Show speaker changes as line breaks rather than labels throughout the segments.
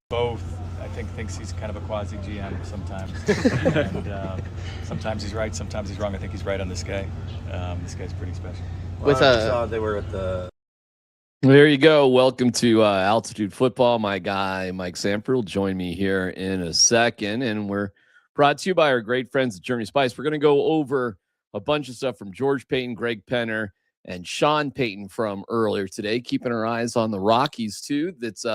Both. I think thinks he's kind of a quasi GM sometimes, and sometimes he's right, sometimes he's wrong. I think he's right on this guy. This guy's pretty special.
With
they were at the.
There you go. Welcome to Altitude Football. My guy Mike Sanford will join me here in a second, and we're brought to you by our great friends at Journey Spice. We're going to go over a bunch of stuff from George Payton, Greg Penner, and Sean Payton from earlier today. Keeping our eyes on the Rockies too. That's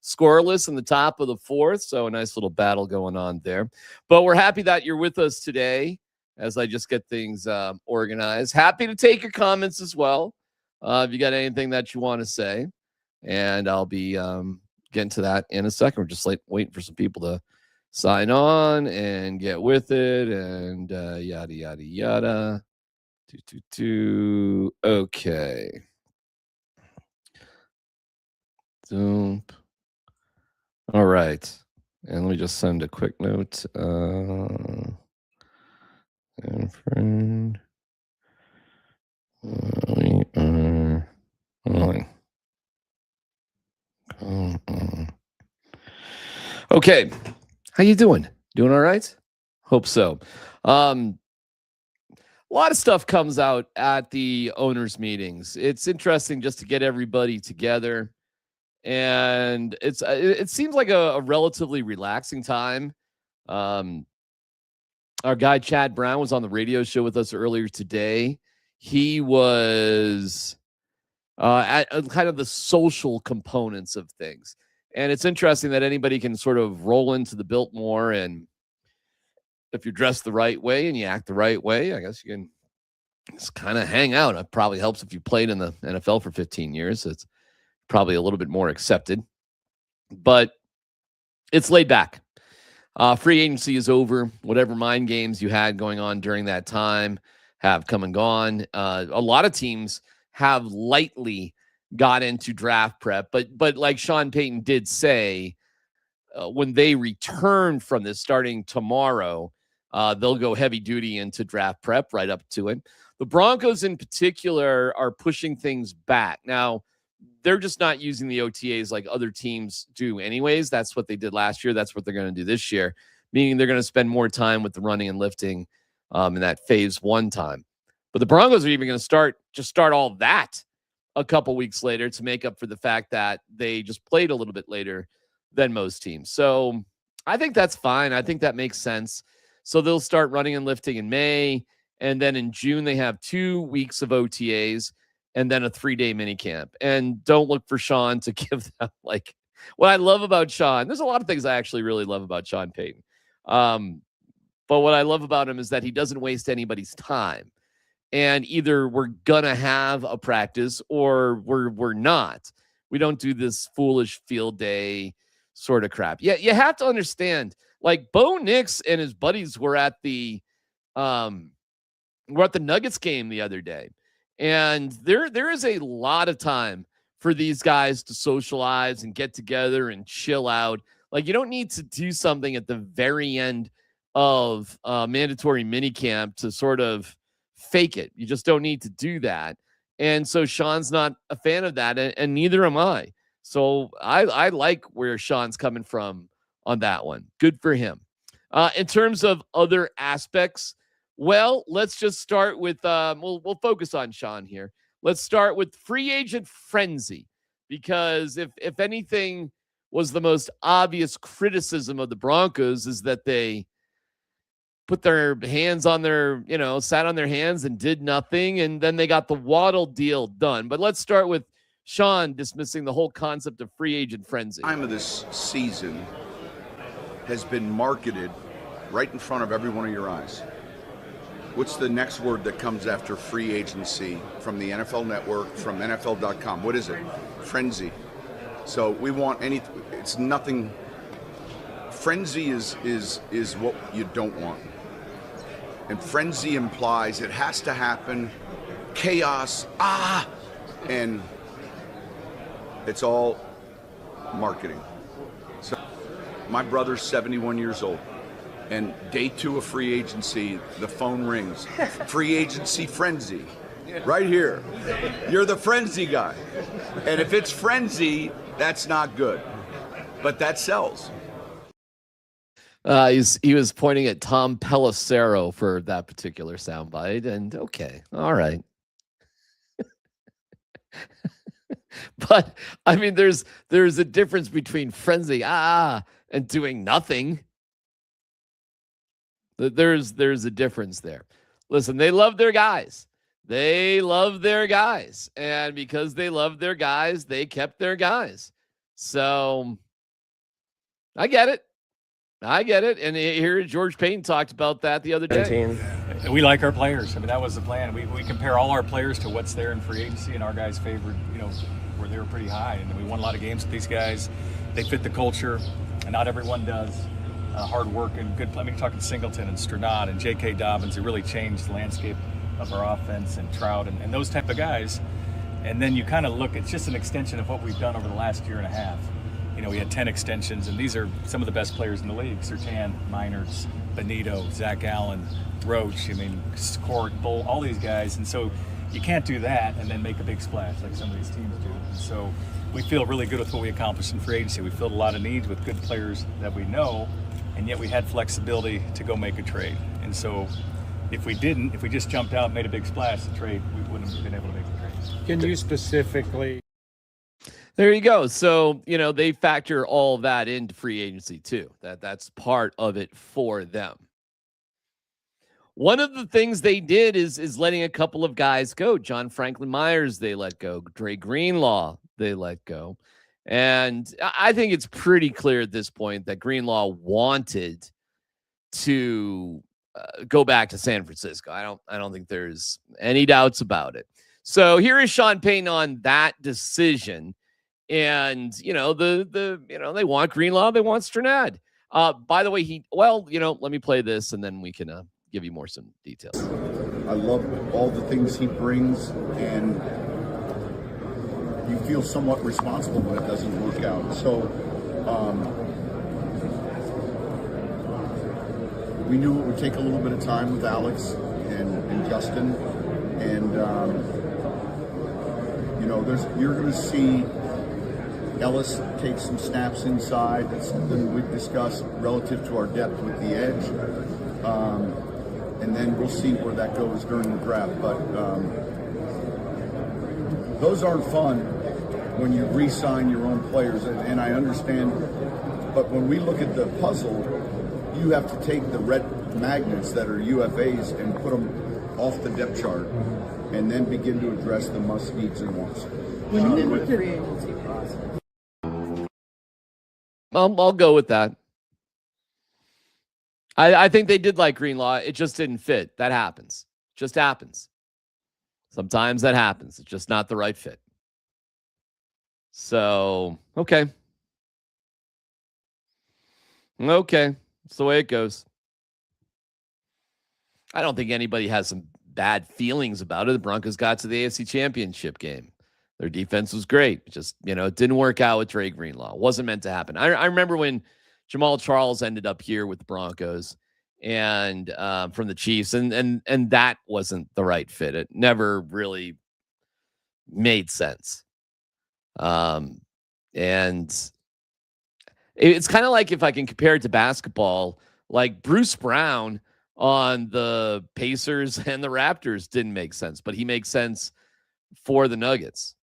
scoreless in the top of the fourth, so a nice little battle going on there. But we're happy that you're with us today as I just get things organized. Happy to take your comments as well if you got anything that you want to say, and I'll be getting to that in a second. We're just waiting for some people to sign on and get with it, and yada yada yada. Okay. Zoom. All right. And let me just send a quick note. And friend. We are rolling. Okay. How you doing? Doing all right? Hope so. A lot of stuff comes out at the owners' meetings. It's interesting just to get everybody together. And it seems like a relatively relaxing time. Our guy Chad Brown was on the radio show with us earlier today. He was at kind of the social components of things. And it's interesting that anybody can sort of roll into the Biltmore, and if you're dressed the right way and you act the right way, I guess you can just kind of hang out. It probably helps if you played in the NFL for 15 years. It's probably a little bit more accepted, but it's laid back. Free agency is over. Whatever mind games you had going on during that time have come and gone. A lot of teams have lightly got into draft prep, but like Sean Payton did say, when they return from this starting tomorrow, they'll go heavy duty into draft prep right up to it. The Broncos in particular are pushing things back. Now, they're just not using the OTAs like other teams do anyways. That's what they did last year. That's what they're going to do this year, meaning they're going to spend more time with the running and lifting in that phase one time. But the Broncos are even going to start all that a couple weeks later to make up for the fact that they just played a little bit later than most teams. So I think that's fine. I think that makes sense. So they'll start running and lifting in May, and then in June they have 2 weeks of OTAs and then a 3-day minicamp. And don't look for Sean to give them like what I love about Sean. There's a lot of things I actually really love about Sean Payton. But what I love about him is that he doesn't waste anybody's time. And either we're going to have a practice or we're not. We don't do this foolish field day sort of crap. Yeah, you have to understand, like Bo Nix and his buddies were at the Nuggets game the other day. And there is a lot of time for these guys to socialize and get together and chill out. Like, you don't need to do something at the very end of mandatory minicamp to sort of fake it. You just don't need to do that. And so Sean's not a fan of that, and neither am I. So I like where Sean's coming from on that one. Good for him. In terms of other aspects, well, let's just start with, we'll focus on Sean here. Let's start with free agent frenzy, because if anything was the most obvious criticism of the Broncos is that they put their hands on their, sat on their hands and did nothing, and then they got the Waddle deal done. But let's start with Sean dismissing the whole concept of free agent frenzy.
Time of this season has been marketed right in front of every one of your eyes. What's the next word that comes after free agency from the NFL Network, from NFL.com? What is it? Frenzy. So we want it's nothing. Frenzy is what you don't want. And frenzy implies it has to happen, chaos, and it's all marketing. So my brother's 71 years old. And day 2 of free agency, the phone rings. Free agency frenzy. Right here. You're the frenzy guy. And if it's frenzy, that's not good. but that sells.
He was pointing at Tom Pelissero for that particular soundbite, and okay, all right. But I mean, there's a difference between frenzy and doing nothing. There's a difference there. Listen, they love their guys. They love their guys, and because they love their guys, they kept their guys. So I get it. And here George Payton talked about that the other day.
We like our players. I mean, that was the plan. We compare all our players to what's there in free agency, and our guys favored, where they were pretty high. And we won a lot of games with these guys. They fit the culture, and not everyone does. Hard work and good play. I mean, you're talking Singleton and Sternad and J.K. Dobbins, who really changed the landscape of our offense, and Trout and those type of guys. And then you kind of look, it's just an extension of what we've done over the last year and a half. We had 10 extensions, and these are some of the best players in the league. Sertan, Miners, Benito, Zach Allen, Roach, Court, Bull, all these guys. And so you can't do that and then make a big splash like some of these teams do. And so we feel really good with what we accomplished in free agency. We filled a lot of needs with good players that we know, and yet we had flexibility to go make a trade. And so if we just jumped out and made a big splash to trade, we wouldn't have been able to make the trade.
Can you specifically...
There you go. So, they factor all that into free agency too. That's part of it for them. One of the things they did is letting a couple of guys go. John Franklin Myers, they let go. Dre Greenlaw, they let go. And I think it's pretty clear at this point that Greenlaw wanted to go back to San Francisco. I don't think there's any doubts about it. So here is Sean Payton on that decision. And, they want Greenlaw, they want Sternad. By the way, let me play this and then we can give you some details.
I love all the things he brings, and you feel somewhat responsible when it doesn't work out. So we knew it would take a little bit of time with Alex and Justin. And, you're going to see Ellis take some snaps inside. That's something we've discussed relative to our depth with the edge. And then we'll see where that goes during the draft. But those aren't fun when you re-sign your own players. And I understand, but when we look at the puzzle, you have to take the red magnets that are UFAs and put them off the depth chart and then begin to address the must needs and wants.
When you look at the free agency process,
I'll go with that. I think they did like Greenlaw. It just didn't fit. That happens. Just happens. Sometimes that happens. It's just not the right fit. So, okay. It's the way it goes. I don't think anybody has some bad feelings about it. The Broncos got to the AFC Championship game. Their defense was great. Just, it didn't work out with Dre Greenlaw. It wasn't meant to happen. I remember when Jamal Charles ended up here with the Broncos and from the Chiefs, and that wasn't the right fit. It never really made sense. And it's kind of like, if I can compare it to basketball, like Bruce Brown on the Pacers and the Raptors didn't make sense, but he makes sense for the Nuggets.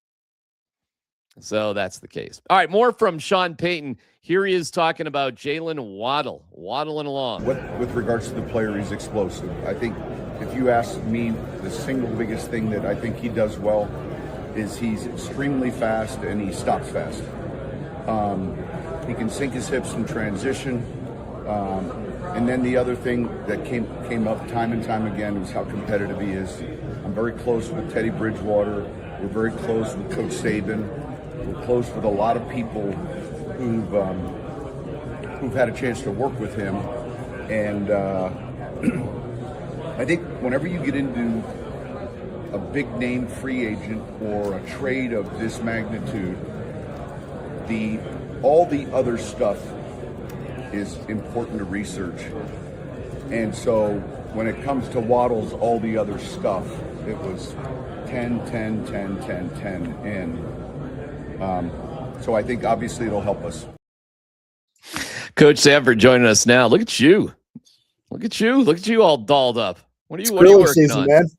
So that's the case. All right, more from Sean Payton. Here he is talking about Jalen Waddle, waddling along.
With regards to the player, he's explosive. I think if you ask me, the single biggest thing that I think he does well is he's extremely fast and he stops fast. He can sink his hips in transition. And then the other thing that came up time and time again was how competitive he is. I'm very close with Teddy Bridgewater. We're very close with Coach Saban. We're close with a lot of people who've had a chance to work with him. And I think whenever you get into a big name free agent or a trade of this magnitude, all the other stuff is important to research. And so when it comes to Waddle's all the other stuff, it was 10, 10, 10, 10, 10. And so I think obviously it'll help us.
Coach Sanford joining us now. Look at you. Look at you. Look at you all dolled up. What are you
Grilling
working
season,
on?
man.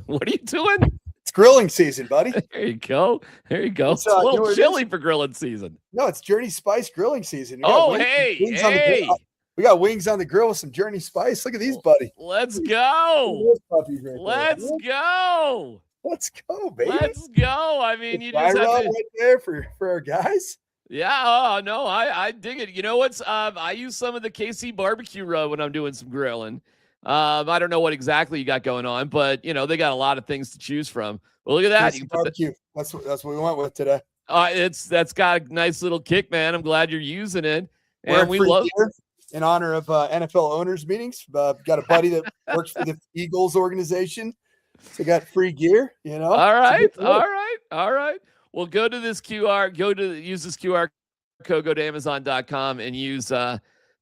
What are you doing?
It's grilling season, buddy.
There you go. There you go.
It's,
It's a little
you know what it
chilly
is?
for grilling season.
No, it's Journey Spice grilling season. We got
Oh,
wings-
hey,
wings on the grill.
hey.
We got wings on the grill with some Journey Spice. Look at these, buddy.
Let's
Look at
go.
those puppies right there.
Let's go.
Let's go, baby.
Let's go. I mean, you
Fry
just have
rub
to.
right there for our guys.
Yeah, oh no, I dig it. You know what's I use some of the KC barbecue rub when I'm doing some grilling. I don't know what exactly you got going on, but you know, they got a lot of things to choose from. Well, look at that. You
KC
can put
barbecue. That's what we went with today.
that's got a nice little kick, man. I'm glad you're using it.
We're
And we love
gear in honor of NFL owners meetings. Got a buddy that works for the Eagles organization, so got free gear. You know.
All right,
It's a good
all
deal.
right, all right. Well, use this QR code, go to Amazon.com and use the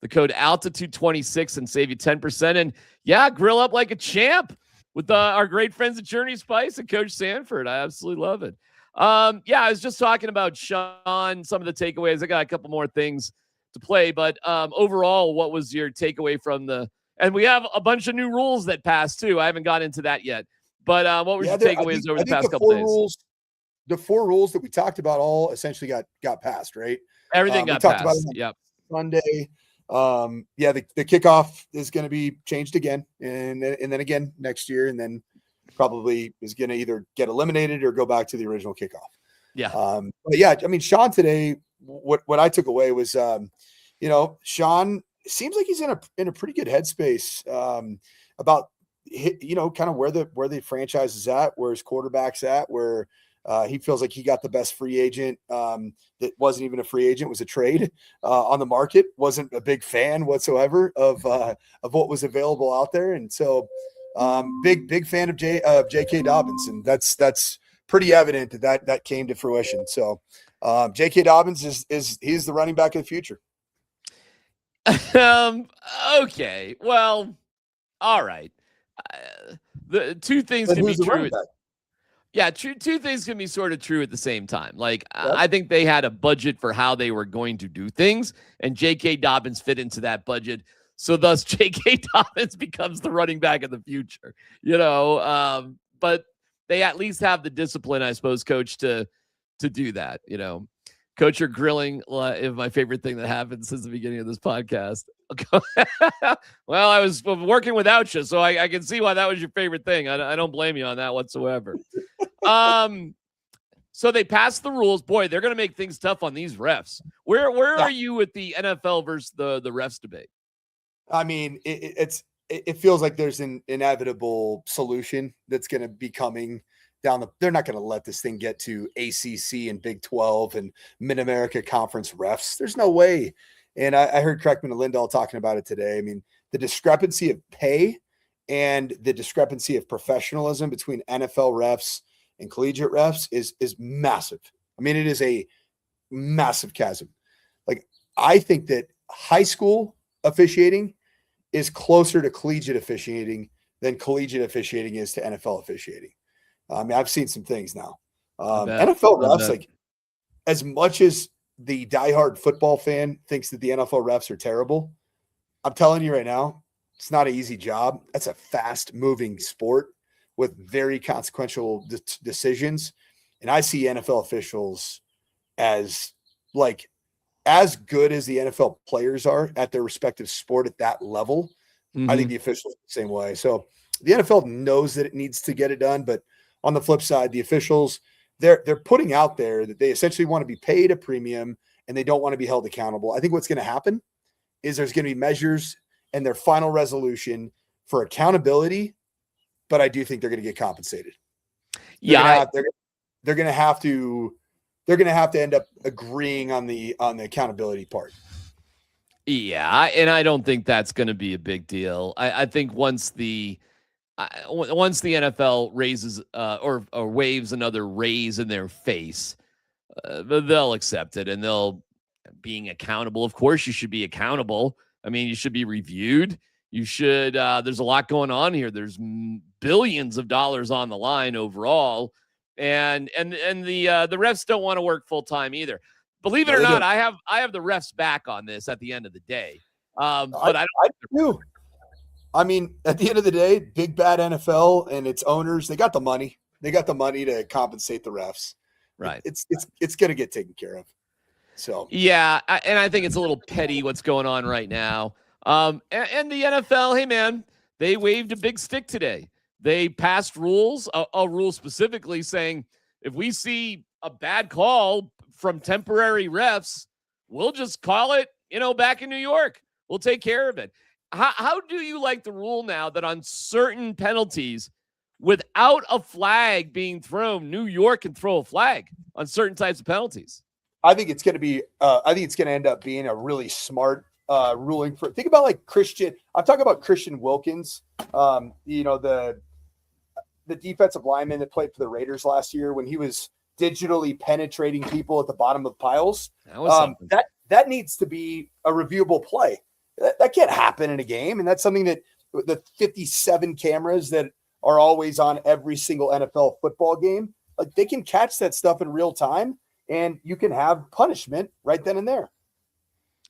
code Altitude26 and save you 10%. And yeah, grill up like a champ with our great friends at Journey Spice and Coach Sanford. I absolutely love it. Yeah, I was just talking about Sean, some of the takeaways. I got a couple more things to play, but overall, what was your takeaway from and we have a bunch of new rules that passed too. I haven't got into that yet, but what were your takeaways over the past couple days?
The 4 rules that we talked about all essentially got passed, right?
Everything got
talked about
passed.
it
Yep.
Sunday. The kickoff is going to be changed again, and then again next year, and then probably is going to either get eliminated or go back to the original kickoff.
Yeah.
But yeah, I mean, Sean today, what I took away was, Sean seems like he's in a pretty good headspace about kind of where the franchise is at, where his quarterback's at, where he feels like he got the best free agent that wasn't even a free agent, was a trade on the market. Wasn't a big fan whatsoever of what was available out there, and so big fan of J.K. Dobbins, and that's pretty evident that came to fruition. So J.K. Dobbins he's the running back of the future.
Okay. Well, all right. The two things can be true. Yeah, two things can be sort of true at the same time. Like,
Yep.
I think they had a budget for how they were going to do things, and J.K. Dobbins fit into that budget. So thus, J.K. Dobbins becomes the running back of the future. But they at least have the discipline, I suppose, Coach, to do that. Coach, you're grilling is my favorite thing that happened since the beginning of this podcast. Well, I was working without you, so I can see why that was your favorite thing. I don't blame you on that whatsoever. So they passed the rules. Boy, they're going to make things tough on these refs. Where are you with the NFL versus the refs debate?
I mean, it feels like there's an inevitable solution that's going to be coming down they're not going to let this thing get to ACC and Big 12 and Mid-America Conference refs. There's no way. And I heard Kreckman and Lindahl talking about it today. I mean, the discrepancy of pay and the discrepancy of professionalism between NFL refs and collegiate refs is massive. I mean, it is a massive chasm. Like, I think that high school officiating is closer to collegiate officiating than collegiate officiating is to NFL officiating. I mean, I've seen some things now. NFL refs, like, as much as the diehard football fan thinks that the NFL refs are terrible, I'm telling you right now, it's not an easy job. That's a fast-moving sport with very consequential decisions. And I see NFL officials as good as the NFL players are at their respective sport at that level. Mm-hmm. I think the officials are the same way. So the NFL knows that it needs to get it done, but on the flip side, the officials, they're putting out there that they essentially want to be paid a premium and they don't want to be held accountable. I think what's going to happen is there's going to be measures and their final resolution for accountability, but I do think they're going to get compensated. They're going to have to end up agreeing on the accountability part.
Yeah, and I don't think that's going to be a big deal. I think once the NFL raises or waves another raise in their face, they'll accept it and they'll being accountable. Of course, you should be accountable. I mean, you should be reviewed. You should. There's a lot going on here. There's billions of dollars on the line overall, and the refs don't want to work full time either. Believe it
No,
or
they
not,
don't.
I have the refs back on this at the end of the day. But
I do. I mean, at the end of the day, big bad NFL and its owners, they got the money. They got the money to compensate the refs.
Right.
It's going to get taken care of. So
yeah, and I think it's a little petty what's going on right now. And the NFL, hey man, they waved a big stick today. They passed rules, a rule specifically saying if we see a bad call from temporary refs, we'll just call it, back in New York. We'll take care of it. How do you like the rule now that on certain penalties, without a flag being thrown, New York can throw a flag on certain types of penalties?
I think it's going to be. I think it's going to end up being a really smart ruling. Think about like Christian. I'm talking about Christian Wilkins. The defensive lineman that played for the Raiders last year when he was digitally penetrating people at the bottom of piles. That needs to be a reviewable play. That can't happen in a game, and that's something that the 57 cameras that are always on every single NFL football game, like they can catch that stuff in real time. And you can have punishment right then and there.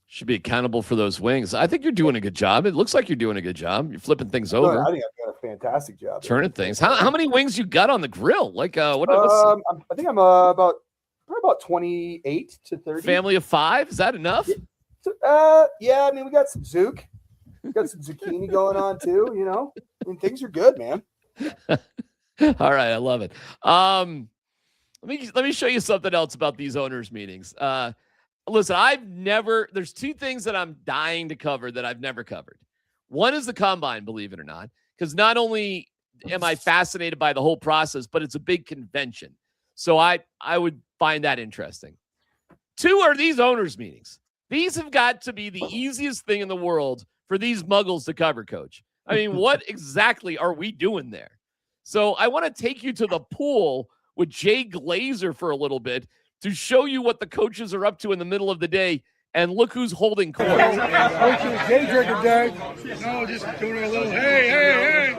Should be accountable for those wings. I think you're doing a good job. It looks like you're doing a good job. You're flipping things over.
I think I've got a fantastic job.
Turning things. How many wings you got on the grill? Like
I think I'm probably about 28 to 30.
Family of 5? Is that enough?
Yeah. I mean, we got some zook. We got some zucchini going on too. I mean, things are good, man.
All right, I love it. Let me show you something else about these owners meetings. Listen, there's two things that I'm dying to cover that I've never covered. One is the combine, believe it or not, because not only am I fascinated by the whole process, but it's a big convention. So I would find that interesting. Two are these owners meetings. These have got to be the easiest thing in the world for these muggles to cover, Coach. I mean, what exactly are we doing there? So I want to take you to the pool with Jay Glazer for a little bit to show you what the coaches are up to in the middle of the day. And look who's holding court.
Day drinking day. No, just doing a little hey.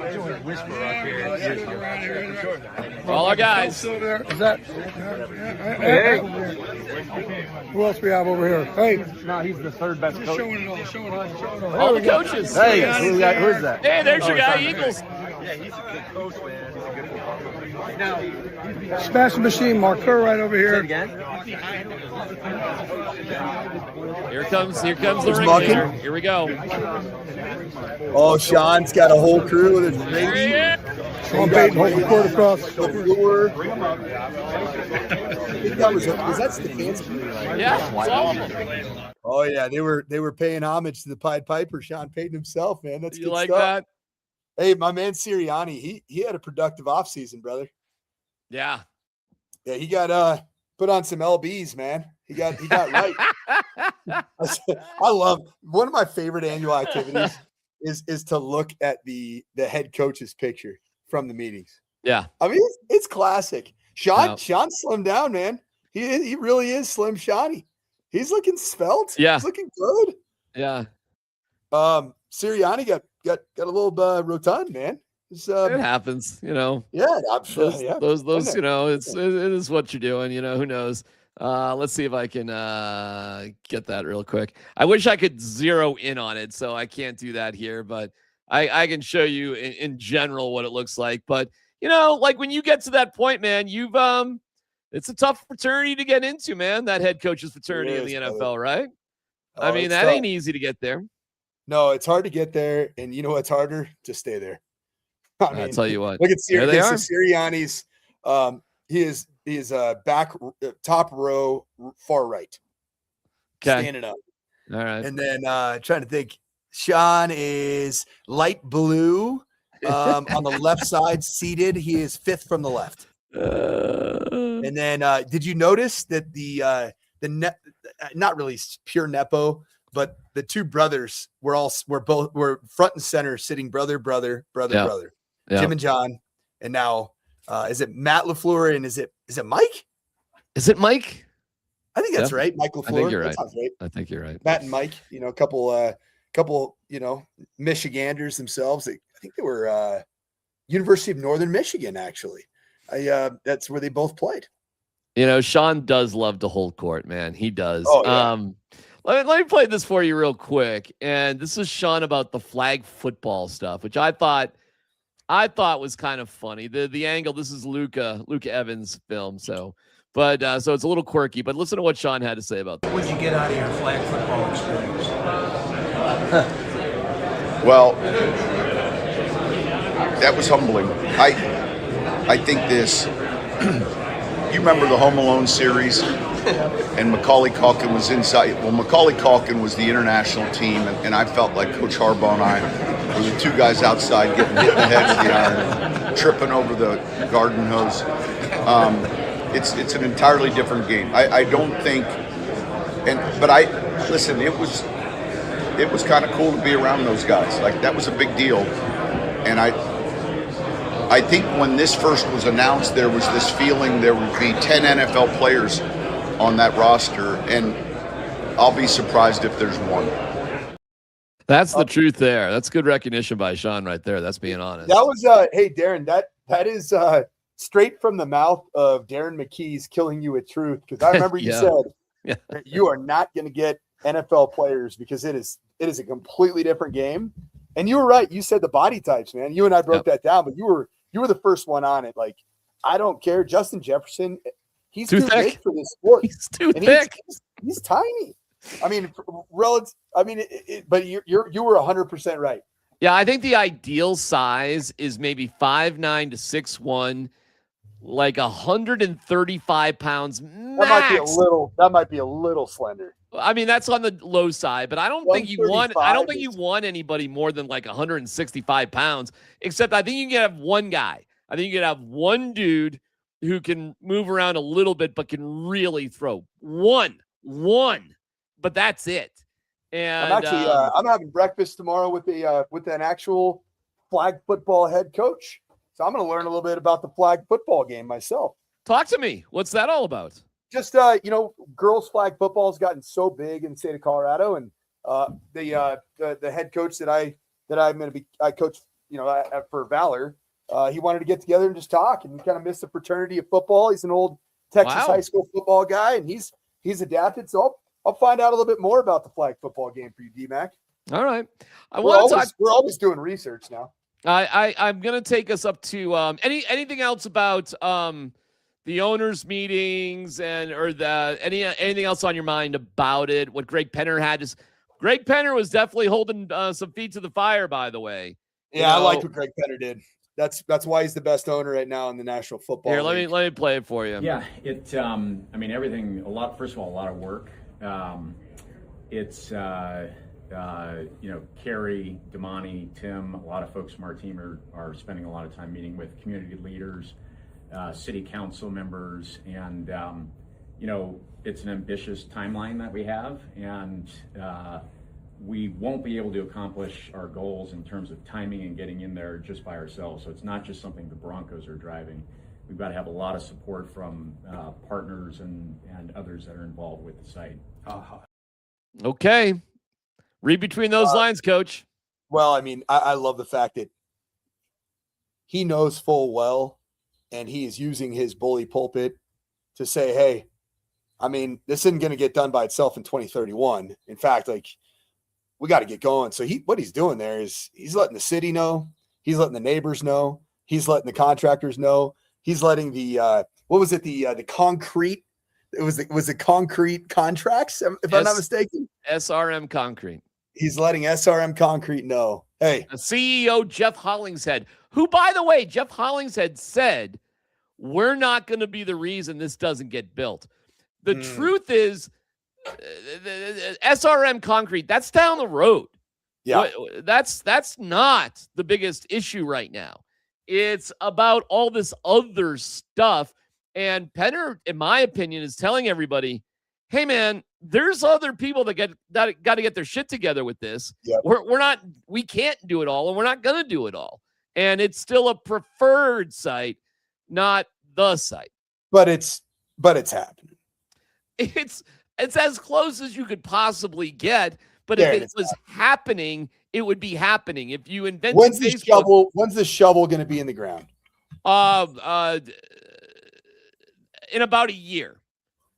For all our guys.
Is that? Hey. Who else we have over here? Hey.
No, he's the third best coach.
Showing it all.
All the coaches.
Hey, who's that?
Hey, there's your guy, Eagles.
Yeah, he's a good coach, man. He's a good coach. Now,
Smash machine marker right over here.
again.
Here comes the ring
mucking.
leader. Here we go.
Oh, Sean's got a whole crew with his
There he
baby.
is.
Sean Payton holding the court across.
The floor. I think that was that Stefanski?
Yeah, it's all of them.
Oh yeah, they were paying homage to the Pied Piper, Sean Payton himself, man. That's
You
good
like
stuff.
that?
Hey, my man Sirianni, he had a productive offseason, brother.
Yeah.
Yeah, he got put on some LBs, man. He got right. I love one of my favorite annual activities is to look at the head coach's picture from the meetings.
Yeah.
I mean, it's classic. Sean
Yeah.
Sean slimmed down, man. He really is Slim Shawnee. He's looking svelte.
Yeah.
He's looking good.
Yeah.
Sirianni got a little rotund, man.
It happens,
Yeah, I'm sure.
Those,
Yeah.
it is what you're doing, who knows. Let's see if I can get that real quick. I wish I could zero in on it, so I can't do that here, but I can show you in general what it looks like. But, like when you get to that point, man, it's a tough fraternity to get into, man, that head coach's fraternity in the NFL, right? I mean, that ain't easy to get there.
No, it's hard to get there, and you know what's harder? To stay there. I mean,
I'll tell you what.
Look at
There they are.
Sirianni's. He is back top row far right.
Okay.
Standing up.
All right.
And then trying to think. Sean is light blue on the left side, seated. He is fifth from the left. And then did you notice that the not really pure nepo, but the two brothers were front and center, sitting brother.
Yeah.
Jim and John, and now is it Matt LaFleur and is it Mike?
Is it Mike?
I think that's
Yeah.
right. Mike LaFleur.
I think you're
That
right.
sounds right.
I think you're right.
Matt and Mike, a couple, Michiganders themselves. I think they were University of Northern Michigan, actually. That's where they both played.
Sean does love to hold court, man. He does.
Oh, yeah.
Let me play this for you real quick. And this is Sean about the flag football stuff, which I thought was kind of funny. The angle. This is Luca Evans' film. So it's a little quirky. But listen to what Sean had to say about that.
What did you get out of your flag football experience?
Well, that was humbling. I think this. You remember the Home Alone series? And Macaulay Culkin was inside. Well, Macaulay Culkin was the international team, and I felt like Coach Harbaugh and I were the two guys outside getting hit in the head with the iron, tripping over the garden hose. It's an entirely different game. I don't think, but listen. It was kind of cool to be around those guys. Like, that was a big deal, and I think when this first was announced, there was this feeling there would be 10 NFL players on that roster, and I'll be surprised if there's one.
That's the truth there. That's good recognition by Sean right there. That's being honest.
That was hey Darren, that is straight from the mouth of Darren McKee's Killing You with Truth, because I remember you said you are not going to get NFL players because it is a completely different game. And you were right. You said the body types, man. You and I broke that down, but you were the first one on it. Like, I don't care. Justin Jefferson, he's too big for this sport.
He's too thick.
He's tiny. I mean, but you were 100% right.
Yeah, I think the ideal size is maybe 5'9" to 6'1", like 135 pounds max.
That might be a little slender.
I mean, that's on the low side, but I don't think you want anybody more than like 165 pounds, except I think you can have one guy. I think you can have one dude who can move around a little bit, but can really throw one, but that's it. And
I'm actually, I'm having breakfast tomorrow with an actual flag football head coach. So I'm going to learn a little bit about the flag football game myself.
Talk to me. What's that all about?
Just, girls flag football has gotten so big in the state of Colorado, and the head coach that I coach, for Valor, he wanted to get together and just talk, and we kind of missed the fraternity of football. He's an old Texas high school football guy, and he's adapted. So I'll find out a little bit more about the flag football game for you, DMac.
All right.
We're always doing research now.
I'm going to take us up to anything else about the owners' meetings anything else on your mind about it? What Greg Penner had is Greg Penner was definitely holding some feet to the fire, by the way.
Yeah, I liked what Greg Penner did. That's why he's the best owner right now in the National Football League.
Let me play it for you.
Yeah, everything. First of all, a lot of work. Carrie, Damani, Tim, a lot of folks from our team are spending a lot of time meeting with community leaders, city council members, and it's an ambitious timeline that we have, and we won't be able to accomplish our goals in terms of timing and getting in there just by ourselves. So it's not just something the Broncos are driving. We've got to have a lot of support from partners and others that are involved with the site.
Okay. Read between those lines, Coach.
Well, I love the fact that he knows full well, and he is using his bully pulpit to say, hey, this isn't going to get done by itself in 2031. In fact, we got to get going. So what he's doing there is he's letting the city know. He's letting the neighbors know. He's letting the contractors know. He's letting the the concrete. Was it concrete contracts, if I'm not mistaken?
SRM Concrete.
He's letting SRM Concrete know. Hey.
CEO Jeff Hollingshead, who, by the way, Jeff Hollingshead said, we're not going to be the reason this doesn't get built. The truth is, SRM Concrete, that's down the road.
Yeah.
That's not the biggest issue right now. It's about all this other stuff. And Penner, in my opinion, is telling everybody, hey, man, there's other people that got to get their shit together with this.
Yep.
We can't do it all, and we're not going to do it all. And it's still a preferred site, not the site.
But it's happening.
It's as close as you could possibly get. But if it was happening, it would be happening. If you invented
when's the shovel going to be in the ground?
in about a year.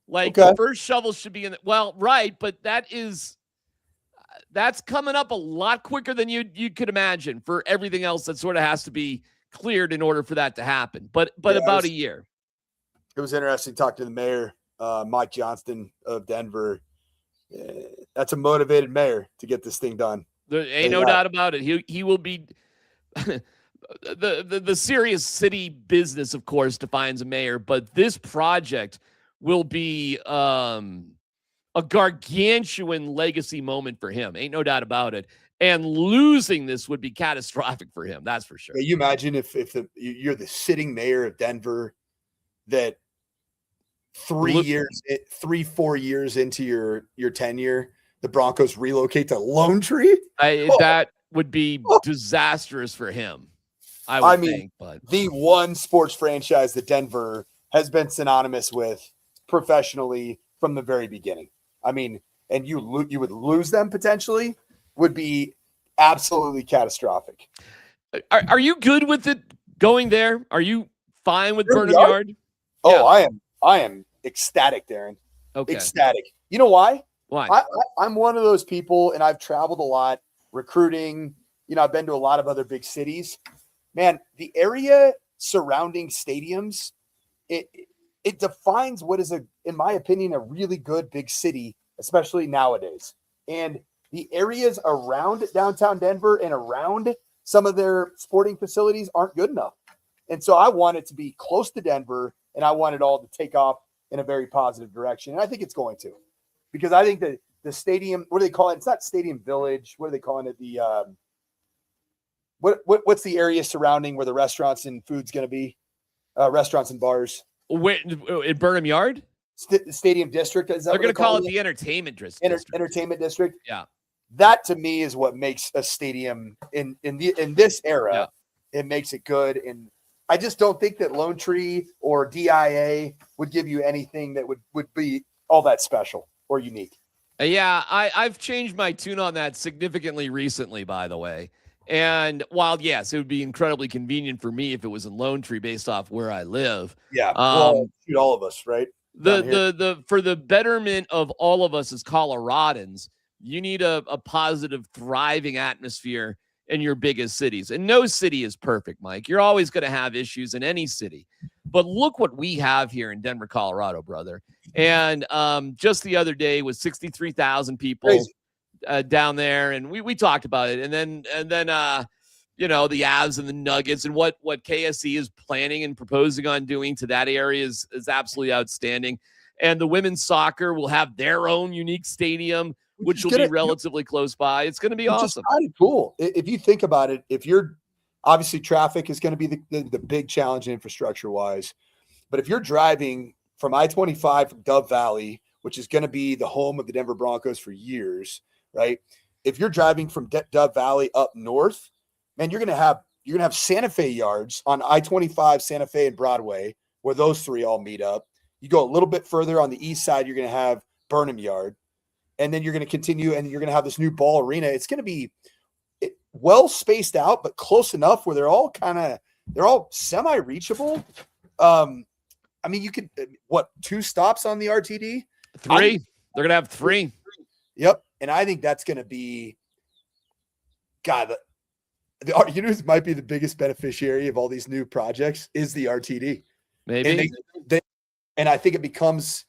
Like
Okay.
the first shovel should be in. Well, right, but that's coming up a lot quicker than you could imagine for everything else that sort of has to be cleared in order for that to happen. But about a year.
It was interesting talking to the mayor, Mike Johnston of Denver. That's a motivated mayor to get this thing done.
There ain't no doubt about it. He will be the serious city business, of course, defines a mayor, but this project will be a gargantuan legacy moment for him. Ain't no doubt about it. And losing this would be catastrophic for him. That's for sure.
Can you imagine if you're the sitting mayor of Denver, that 4 years into your tenure, the Broncos relocate to Lone Tree?
That would be disastrous for him. I think, but
the one sports franchise that Denver has been synonymous with professionally from the very beginning. I mean, and you would lose them potentially would be absolutely catastrophic.
Are you good with it going there? Are you fine with Burnham Yard?
Oh, yeah. I am ecstatic, Darren.
Okay.
Ecstatic. You know why?
Why?
I'm one of those people, and I've traveled a lot recruiting. You know, I've been to a lot of other big cities. Man, the area surrounding stadiums, it defines what is in my opinion, a really good big city, especially nowadays. And the areas around downtown Denver and around some of their sporting facilities aren't good enough. And so I want it to be close to Denver, and I want it all to take off in a very positive direction. And I think it's going to, because I think that the stadium, what do they call it? It's not Stadium Village. What are they calling it? The what's the area surrounding where the restaurants and food's going to be? Restaurants and bars.
In Burnham Yard?
Stadium District. Is that
They're going to call it the Entertainment District.
Entertainment District.
Yeah.
That to me is what makes a stadium in this era. Yeah. It makes it good. And I just don't think that Lone Tree or DIA would give you anything that would be all that special or unique.
Yeah, I've changed my tune on that significantly recently, by the way. And while, yes, it would be incredibly convenient for me if it was in Lone Tree based off where I live.
Yeah, all of us, right?
For the betterment of all of us as Coloradans, you need a positive, thriving atmosphere in your biggest cities. And no city is perfect, Mike. You're always going to have issues in any city. But look what we have here in Denver, Colorado, brother. And just the other day was 63,000 people down there, and we talked about it. And then you know, the Avs and the Nuggets and what KSE is planning and proposing on doing to that area is absolutely outstanding. And the women's soccer will have their own unique stadium, which will be relatively close by. It's going to be awesome.
Kind of cool. If you think about it, if you're obviously traffic is going to be the big challenge infrastructure wise, but if you're driving from I-25 from Dove Valley, which is going to be the home of the Denver Broncos for years, right? If you're driving from Dove Valley up north, man, you're going to have Santa Fe yards on I-25, Santa Fe and Broadway, where those three all meet up. You go a little bit further on the east side, you're going to have Burnham Yard. And then you're going to continue and you're going to have this new ball arena. It's going to be well spaced out, but close enough where they're all semi-reachable. I mean, you could, 2 stops on the RTD?
3. They're going to have 3.
Yep. And I think that's going to be, God, you know who might be the biggest beneficiary of all these new projects is the RTD.
Maybe.
And I think it becomes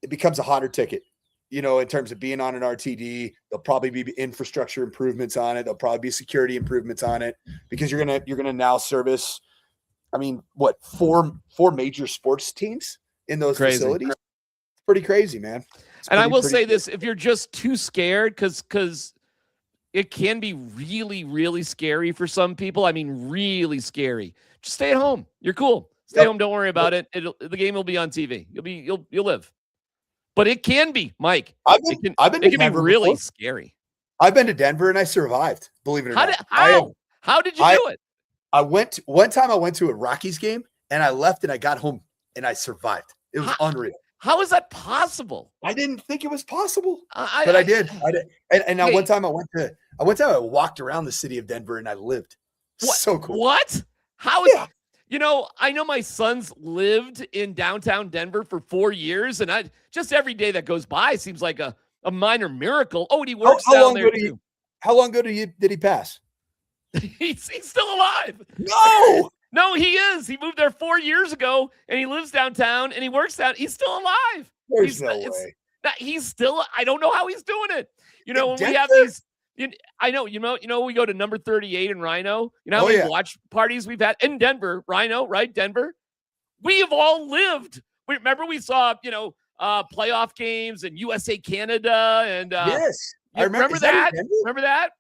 a hotter ticket. You know, in terms of being on an RTD, there'll probably be infrastructure improvements on it. There'll probably be security improvements on it because you're gonna now service, I mean, 4 major sports teams in those facilities. It's pretty crazy, man.
And I will say this: if you're just too scared, because it can be really, really scary for some people. I mean, really scary. Just stay at home. You're cool. Stay home. Don't worry about it. The game will be on TV. You'll live. But it can be, Mike. It can be really scary.
I've been to Denver and I survived. Believe it or not.
How did you do it?
One time I went to a Rockies game and I left and I got home and I survived. It was unreal.
How is that possible?
I didn't think it was possible, but I did. And now one time I walked around the city of Denver and I lived. So cool.
What? How is? I know my sons lived in downtown Denver for 4 years, and just every day that goes by seems like a minor miracle. Oh, and he works down there too.
How long ago did he pass?
He's still alive.
No.
No, he is. He moved there 4 years ago, and he lives downtown, and he works down. He's still alive.
There's no way.
He's still. I don't know how he's doing it. When
Denver?
we have these. I know. We go to number 38 in Rhino. You know how many watch parties we've had in Denver, Rhino, right? Denver. We have all lived. Remember we saw playoff games and USA Canada and
yes,
I remember that. Remember that?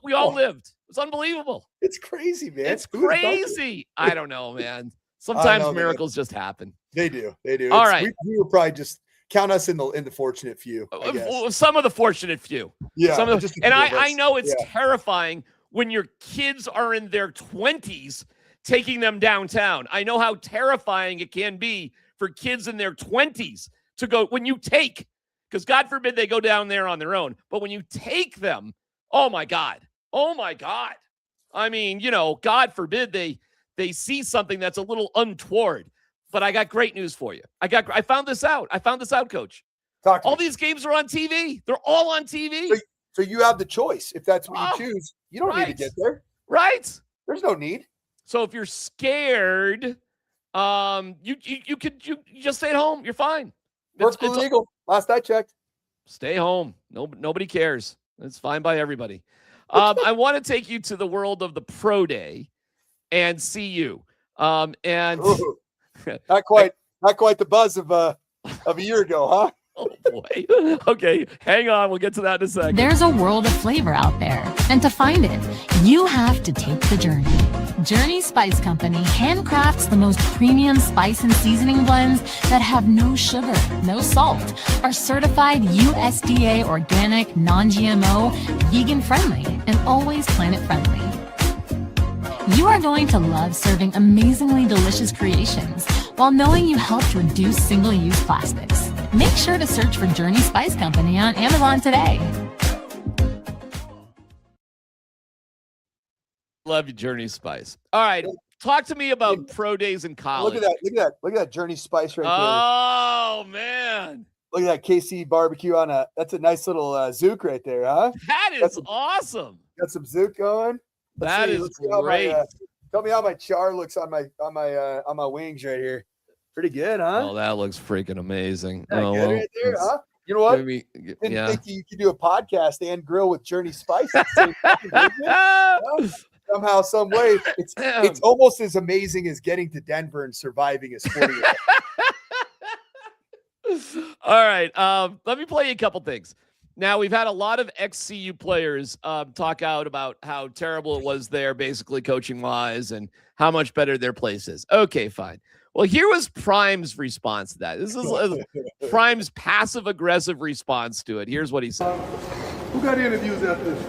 We all lived. It's unbelievable.
It's crazy, man.
It's crazy. I don't know, man. Sometimes miracles just happen.
They do.
All right.
We were probably just count us in the fortunate few. I guess.
Some of the fortunate few.
Yeah.
I know it's terrifying when your kids are in their 20s taking them downtown. I know how terrifying it can be for kids in their 20s to go when you take, because God forbid they go down there on their own. But when you take them, oh my God. I mean, God forbid they see something that's a little untoward. But I got great news for you. I found this out. Coach. All these games are on TV. They're all on TV.
So you have the choice. If that's what you choose, you don't need to get there.
Right.
There's no need.
So if you're scared, you just stay at home. You're fine.
It's legal. Last I checked.
Stay home. Nobody cares. It's fine by everybody. I want to take you to the world of the pro day and see you. And
not quite the buzz of a year ago, huh?
Oh boy. Okay, hang on. We'll get to that in a second.
There's a world of flavor out there, and to find it, you have to take the journey. Journey Spice Company handcrafts the most premium spice and seasoning blends that have no sugar, no salt, are certified USDA organic, non-GMO, vegan-friendly, and always planet-friendly. You are going to love serving amazingly delicious creations while knowing you helped reduce single-use plastics. Make sure to search for Journey Spice Company on Amazon today.
Love you, Journey Spice. All right, talk to me about pro days in college.
Look at that Journey Spice right there.
Oh man.
Look at that KC barbecue that's a nice little Zook right there, huh?
That is awesome.
Got some Zook going.
Let's see great.
Tell me how my char looks on my wings right here. Pretty good, huh?
Oh, that looks freaking amazing.
Good right there, huh? You know what? Didn't think you could do a podcast and grill with Journey Spice at the same time. Somehow, some way, it's almost as amazing as getting to Denver and surviving a sporting event.
All right. Let me play you a couple things. Now, we've had a lot of ex-CU players talk out about how terrible it was there, basically coaching-wise, and how much better their place is. Okay, fine. Well, here was Prime's response to that. This is Prime's passive-aggressive response to it. Here's what he said.
Who got interviews after this?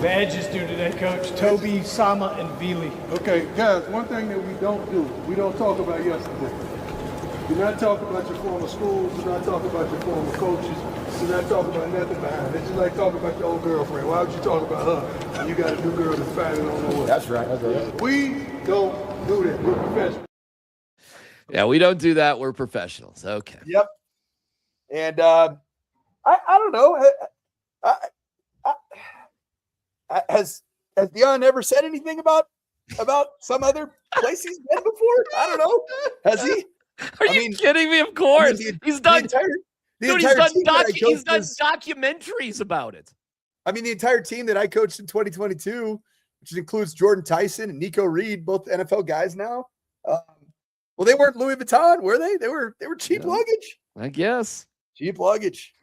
Badge is due today, Coach. Toby, Sama, and Vili.
Okay, guys, one thing that we don't do, we don't talk about yesterday. Do not talk about your former schools. Do not talk about your former coaches. Do not talk about nothing behind it. It's just like talking about your old girlfriend. Why would you talk about her when you got a new girl that's fine and don't know what?
That's right.
We don't do that. We're professionals.
Yeah, we don't do that. We're professionals. Okay.
Yep. And I don't know. Has Dion ever said anything about some other place he's been before? I don't know. Has he?
Are you kidding me? Of course. He's done. He's done documentaries about it.
I mean, the entire team that I coached in 2022, which includes Jordan Tyson and Nico Reed, both NFL guys now. Well, they weren't Louis Vuitton, were they? They were cheap luggage.
I guess.
Cheap luggage.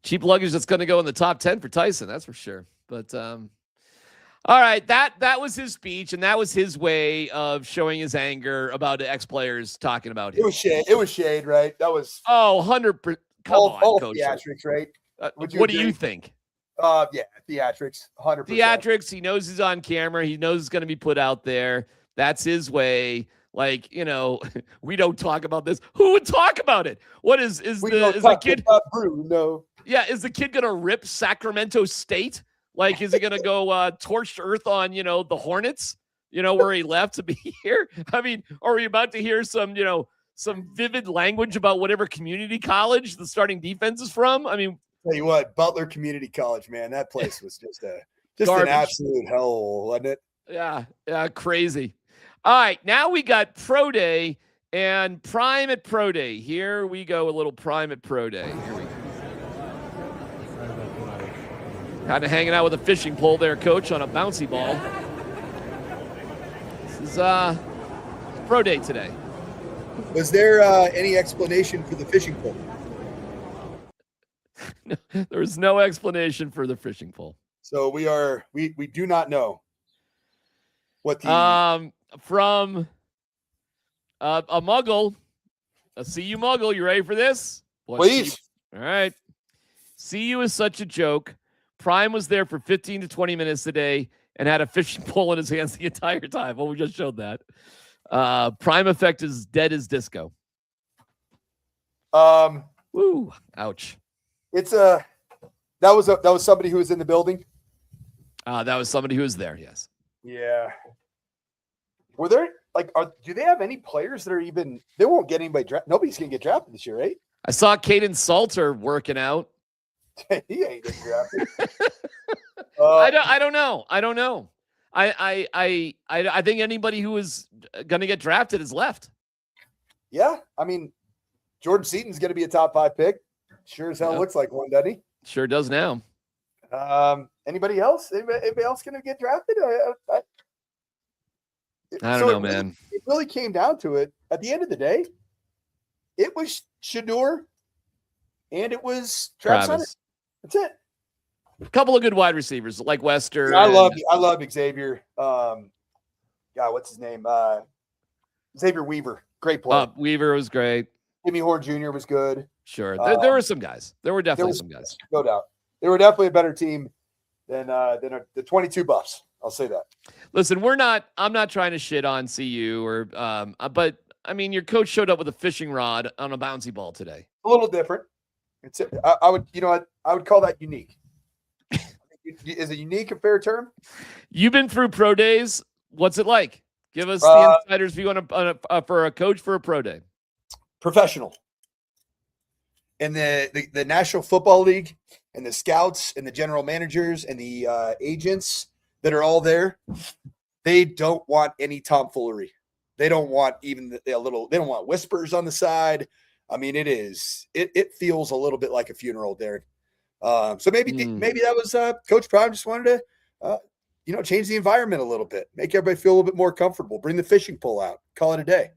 Cheap luggage that's going to go in the top 10 for Tyson, that's for sure. But all right, that was his speech, and that was his way of showing his anger about the ex-players talking about him.
It was shade, right? That was
100%. Come on, Coach.
Theatrics, right?
What do you think?
Yeah, theatrics, 100%.
Theatrics. He knows he's on camera. He knows it's going to be put out there. That's his way. Like, we don't talk about this. Who would talk about it? What is the kid?
Bruno.
Yeah, is the kid going to rip Sacramento State? Like, is he going to go torched earth on, the Hornets? where he left to be here? I mean, are we about to hear some vivid language about whatever community college the starting defense is from? I mean,
tell you what, Butler Community College, man, that place was just
Garbage.
an absolute hellhole, wasn't it?
Yeah, crazy. All right, now we got Pro Day and Prime at Pro Day. Here we go, a little Prime at Pro Day. Here we go. Kind of hanging out with a fishing pole there, Coach, on a bouncy ball. This is Pro Day today.
Was there any explanation for the fishing pole?
No, there was no explanation for the fishing pole.
So we do not know what the
from a Muggle, a CU Muggle. You ready for this?
Please.
All right. CU is such a joke. Prime was there for 15 to 20 minutes today and had a fishing pole in his hands the entire time. Well, we just showed that. Prime Effect is dead as disco. Woo! Ouch.
It's that was somebody who was in the building.
That was somebody who was there. Yes.
Yeah. Were there do they have any players that are even? They won't get anybody drafted. Nobody's gonna get drafted this year, right?
I saw Caden Salter working out.
He ain't getting drafted.
I don't know. I think anybody who is going to get drafted is left.
Yeah, I mean, Jordan Seaton's going to be a top 5 pick. Sure as hell looks like one, doesn't he?
Sure does now.
Anybody else? Anybody else going to get drafted?
I don't know, man.
It really came down to it. At the end of the day, it was Shedeur and it was Travis Hunter. That's it.
A couple of good wide receivers like Wester.
I love Xavier. What's his name? Xavier Weaver. Great player.
Weaver was great.
Jimmy Horn Jr. was good.
Sure. There were some guys. There were definitely some guys.
No doubt. They were definitely a better team than the 22 Buffs. I'll say that.
Listen, I'm not trying to shit on CU but I mean, your coach showed up with a fishing rod on a bouncy ball today.
A little different. I would call that unique. Is it unique a fair term?
You've been through pro days. What's it like? Give us the insider's view for a coach for a pro day.
Professional. And the National Football League and the scouts and the general managers and the agents that are all there, they don't want any tomfoolery. They don't want even they don't want whispers on the side. I mean, it feels a little bit like a funeral, Derek. So maybe that was Coach Prime just wanted to, change the environment a little bit, make everybody feel a little bit more comfortable, bring the fishing pole out, call it a day.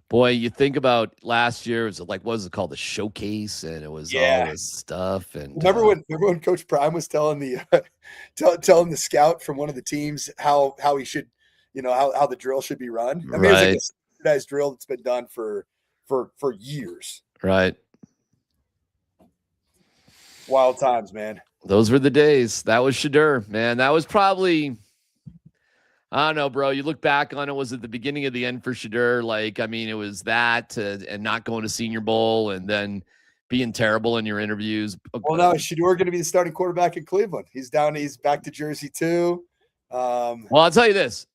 Boy, you think about last year, it was like, what was it called? The showcase, and it was all this stuff. And
remember when Coach Prime was telling telling the scout from one of the teams how he should, how the drill should be run. I mean,
right.
It's like a standardized drill that's been done for years.
Right.
Wild times, man.
Those were the days. That was Shedeur, man. That was probably, I don't know, bro. You look back on it, was it the beginning of the end for Shedeur? Like, I mean, it was that and not going to Senior Bowl and then being terrible in your interviews.
Well, now is Shedeur going to be the starting quarterback in Cleveland? He's back to Jersey too.
Well, I'll tell you this.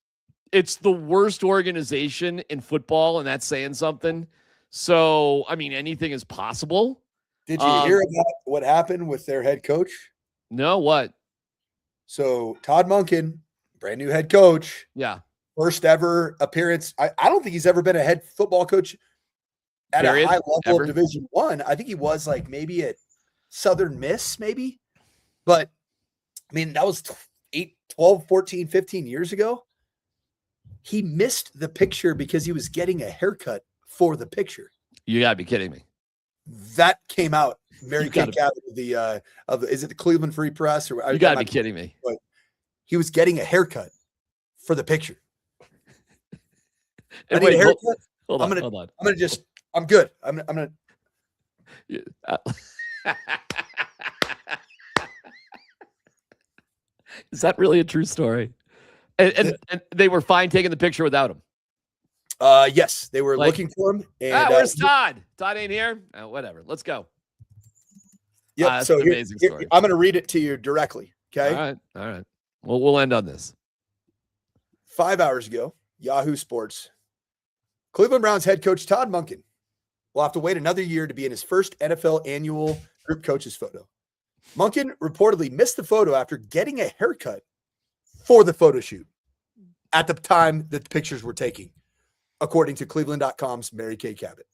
It's the worst organization in football, and that's saying something. So, I mean, anything is possible.
Did you hear about what happened with their head coach?
No, what?
So Todd Monken, brand new head coach.
Yeah.
First ever appearance. I don't think he's ever been a head football coach at a high level of Division I. I think he was like maybe at Southern Miss, maybe. But, I mean, that was 12, 14, 15 years ago. He missed the picture because he was getting a haircut for the picture.
You got to be kidding me.
That came out. Mary Kay out of is it the Cleveland Free Press? Or
you got to be kidding me.
But he was getting a haircut for the picture.
And wait,
a haircut.
Hold on.
I'm good. I'm gonna.
Is that really a true story? And they were fine taking the picture without him.
Yes, they were looking for him. And,
where's Todd? Todd ain't here. Whatever. Let's go.
Yeah. So
amazing story.
I'm going to read it to you directly. Okay.
All right. Well, we'll end on this.
5 hours ago, Yahoo Sports, Cleveland Browns head coach Todd Monken will have to wait another year to be in his first NFL annual group coaches photo. Monken reportedly missed the photo after getting a haircut for the photo shoot at the time that the pictures were taken, according to Cleveland.com's Mary Kay Cabot.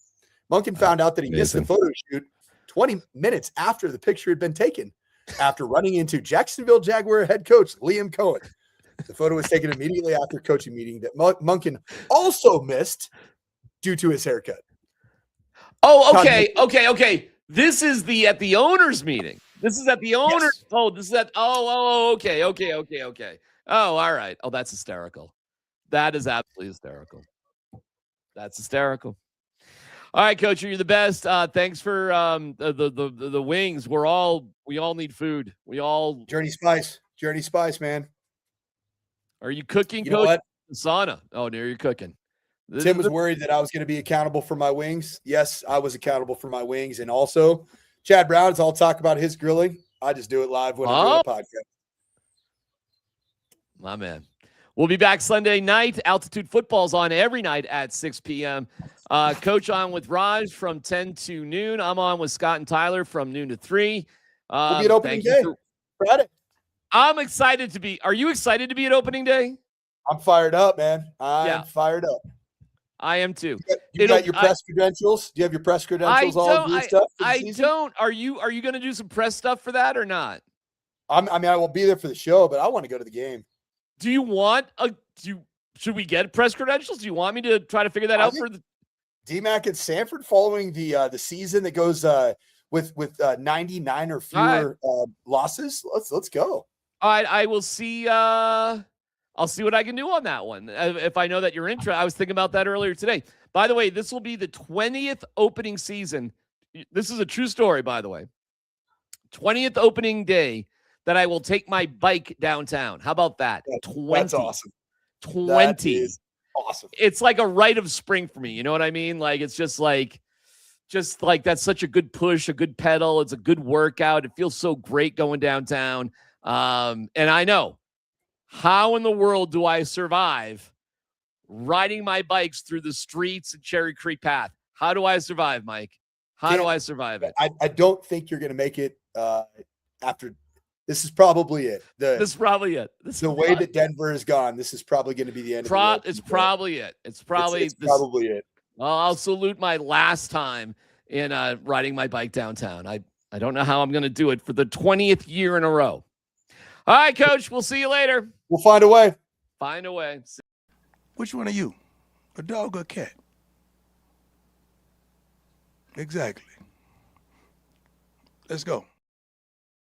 Monken found out that he missed the photo shoot 20 minutes after the picture had been taken, after running into Jacksonville Jaguar head coach Liam Cohen. The photo was taken immediately after coaching meeting that Monken also missed due to his haircut.
Oh, okay. This is at the owners meeting. This is at the owners. Yes. Oh, this is okay. Oh, all right. Oh, that's hysterical. That is absolutely hysterical. That's hysterical. All right, Coach, you're the best. Thanks for the wings. We all need food. We all
Journey Spice, man.
Are you cooking,
you
Coach?
Know what?
Sauna. Oh, no, you're cooking.
Tim was worried that I was going to be accountable for my wings. Yes, I was accountable for my wings. And also, Chad Brown's, I'll talk about his grilling. I just do it live when I'm doing the podcast.
My man. We'll be back Sunday night. Altitude Football's on every night at 6 p.m. Coach on with Raj from 10 to noon. I'm on with Scott and Tyler from noon to 3.
We'll be at opening day. Friday.
I'm excited to be. Are you excited to be at opening day?
I'm fired up, man. I'm fired up.
I am too.
You got your press credentials? Do you have your press credentials all your stuff?
I don't. Are you going to do some press stuff for that or not?
I will be there for the show, but I want to go to the game.
Do you want should we get press credentials? Do you want me to try to figure that out for the
DMac and Sanford following the season that goes with 99 or fewer losses? Let's go.
All right, I will see. I'll see what I can do on that one. If I know that you're interested, I was thinking about that earlier today. By the way, this will be the 20th opening season. This is a true story, by the way. 20th opening day that I will take my bike downtown. How about that? 20.
That's awesome.
20.
That is awesome.
It's like a rite of spring for me. You know what I mean? Like, it's just like that's such a good push, a good pedal. It's a good workout. It feels so great going downtown. And I know, how in the world do I survive riding my bikes through the streets of Cherry Creek Path? How do I survive, Mike? How do I survive it?
I don't think you're going to make it after. This is probably it.
This is probably it.
The way that Denver is gone, this is probably going to be the end.
It's probably it. It's probably
it.
Well, I'll salute my last time in riding my bike downtown. I don't know how I'm going to do it for the 20th year in a row. All right, Coach. We'll see you later.
We'll find a way.
Find a way.
Which one are you? A dog or a cat? Exactly. Let's go.